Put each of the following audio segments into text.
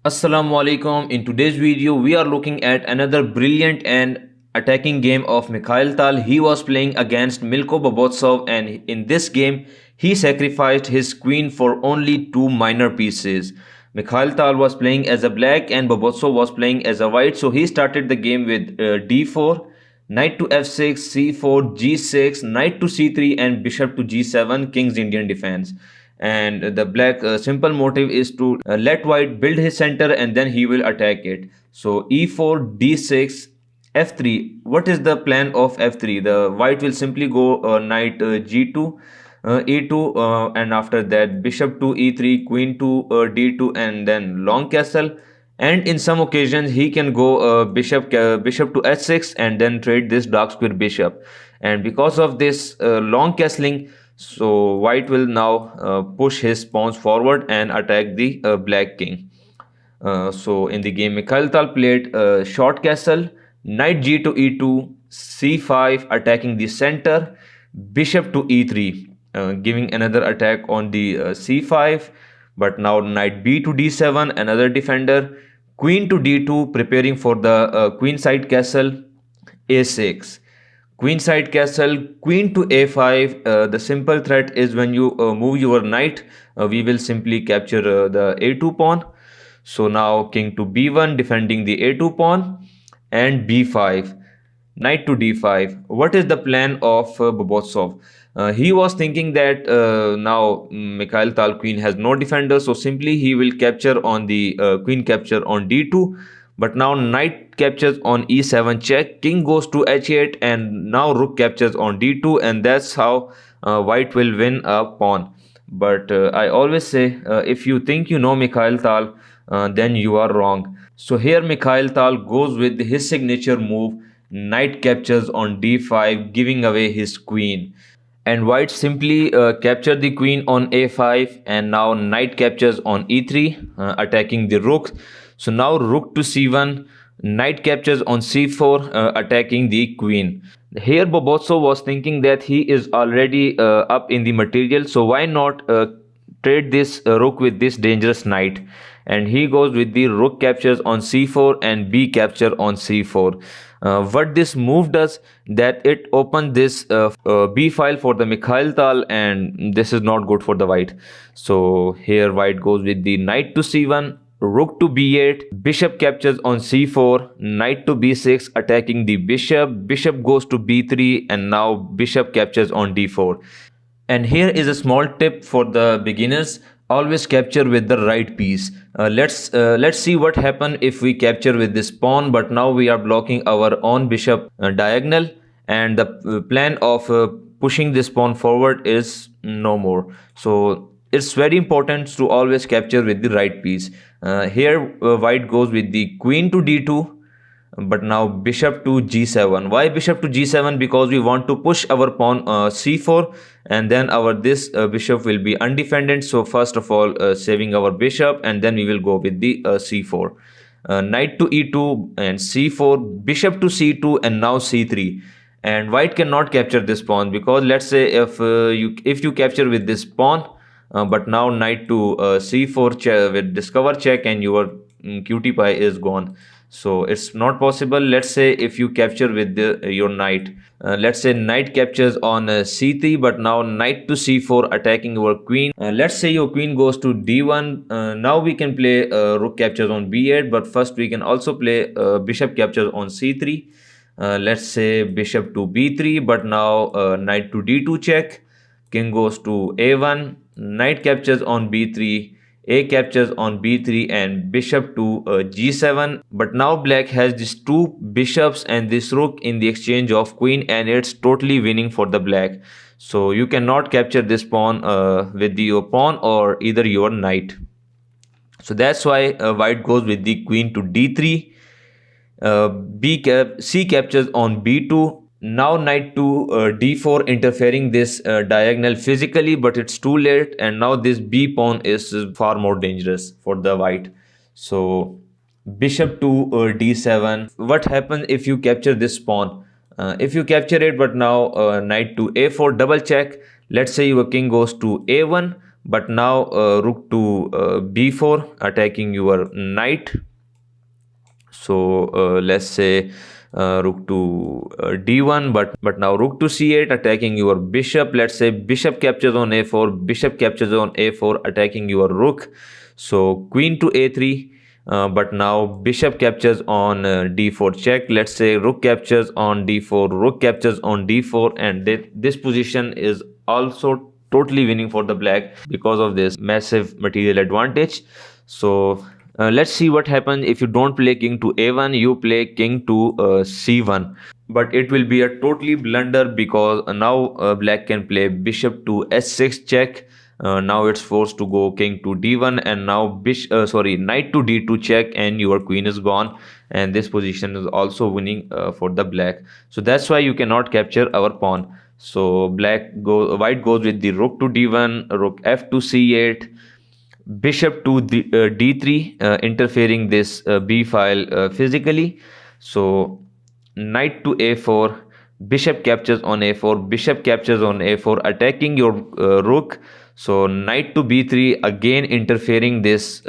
Assalamu alaikum. In today's video, we are looking at another brilliant and attacking game of Mikhail Tal. He was playing against Milko Bobotsov, and in this game, he sacrificed his queen for only two minor pieces. Mikhail Tal was playing as a black and Bobotsov was playing as a white. So he started the game with d4, knight to f6, c4, g6, knight to c3, and bishop to g7, king's Indian defense. And the black simple motive is to let white build his center and then he will attack it. So e4, d6, f3. What is the plan of f3? The white will simply go knight g2, e2, and after that bishop to e3, queen to d2, and then long castle. And in some occasions he can go bishop to h6 and then trade this dark square bishop. And because of this long castling, so white will now push his pawns forward and attack the black king. So in the game, Mikhail Tal played short castle, knight g to e2, c5, attacking the center, bishop to e3, giving another attack on the c5. But now knight b to d7, another defender, queen to d2, preparing for the queen side castle, a6. Queen side castle, queen to a5. The simple threat is when you move your knight, we will simply capture the a2 pawn. So now king to b1, defending the a2 pawn, and b5, knight to d5. What is the plan of Bobotsov? He was thinking that now Mikhail Tal queen has no defender, so simply he will capture on the queen capture on d2. But now knight captures on e7 check, king goes to h8, and now rook captures on d2, and that's how white will win a pawn. But I always say, if you think you know Mikhail Tal, then you are wrong. So here Mikhail Tal goes with his signature move, knight captures on d5, giving away his queen. And white simply captured the queen on a5, and now knight captures on e3, attacking the rook. So now rook to c1, knight captures on c4, attacking the queen. Here Bobotsov was thinking that he is already up in the material, so why not trade this rook with this dangerous knight? And he goes with the rook captures on c4 and b capture on c4. What this move does, that it opens this b file for the Mikhail Tal, and this is not good for the white. So here white goes with the knight to c1, rook to b8, bishop captures on c4, knight to b6, attacking the bishop, bishop goes to b3, and now bishop captures on d4. And here is a small tip for the beginners: always capture with the right piece. Let's see what happen if we capture with this pawn, but now we are blocking our own bishop diagonal, and the plan of pushing this pawn forward is no more. So it's very important to always capture with the right piece. Here white goes with the queen to d2, but now bishop to g7. Why bishop to g7? Because we want to push our pawn c4, and then our this bishop will be undefended. So first of all saving our bishop, and then we will go with the c4, knight to e2 and c4, bishop to c2, and now c3. And white cannot capture this pawn, because let's say if you capture with this pawn, but now knight to c4 with discover check, and your cutie pie is gone. So it's not possible. Let's say if you capture with your knight, let's say knight captures on c3, but now knight to c4, attacking your queen. Let's say your queen goes to d1. Now we can play rook captures on b8, but first we can also play bishop captures on c3. Let's say bishop to b3, but now knight to d2 check, king goes to a1, knight captures on b3, a captures on b3, and bishop to g7. But now black has these two bishops and this rook in the exchange of queen, and it's totally winning for the black. So you cannot capture this pawn with your pawn or either your knight. So that's why white goes with the queen to d3, c captures on b2. Now knight to d4, interfering this diagonal physically, but it's too late, and now this b pawn is far more dangerous for the white. So bishop to d7. What happens if you capture this pawn? If you capture it, but now knight to a4, double check. Let's say your king goes to a1, But now rook to b4 attacking your knight. So let's say rook to d1, but now rook to c8 attacking your bishop. Let's say bishop captures on a4, bishop captures on a4 attacking your rook. So queen to a3, but now bishop captures on d4 check. Let's say rook captures on d4, rook captures on d4, and this position is also totally winning for the black because of this massive material advantage. So let's see what happens if you don't play king to a1, you play king to c1. But it will be a totally blunder because now black can play bishop to s6 check. Now it's forced to go king to d1, and now knight to d2 check, and your queen is gone. And this position is also winning for the black. So that's why you cannot capture our pawn. So white goes with the rook to d1, rook f to c8, bishop to d3, interfering this b file physically. So knight to a4, bishop captures on a4, bishop captures on a4 attacking your rook. So knight to b3, again interfering this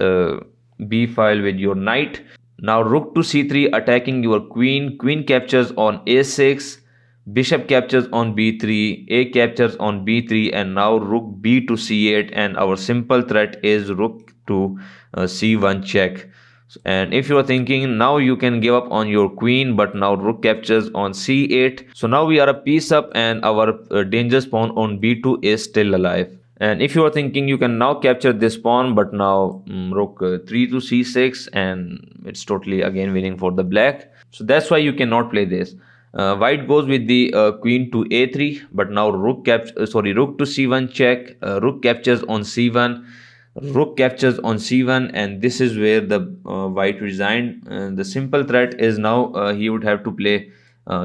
b file with your knight. Now rook to c3 attacking your queen, queen captures on a6, bishop captures on b3, a captures on b3, and now rook b to c8, and our simple threat is rook to c1 check. And if you are thinking now you can give up on your queen, but now rook captures on c8. So now we are a piece up, and our dangerous pawn on b2 is still alive. And if you are thinking you can now capture this pawn, but now rook 3 to c6, and it's totally again winning for the black. So that's why you cannot play this. White goes with the queen to a3, but now rook to c1 check. Rook captures on c1, rook captures on c1, and this is where the white resigned. The simple threat is now he would have to play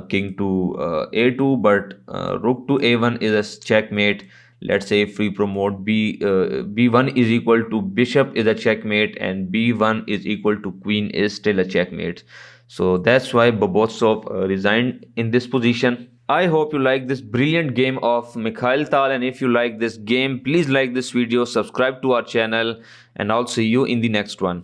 king to a2, but rook to a1 is a checkmate. Let's say if we promote b1 is equal to bishop is a checkmate, and b1 is equal to queen is still a checkmate. So that's why Bobotsov resigned in this position. I hope you like this brilliant game of Mikhail Tal, and if you like this game, please like this video, subscribe to our channel, and I'll see you in the next one.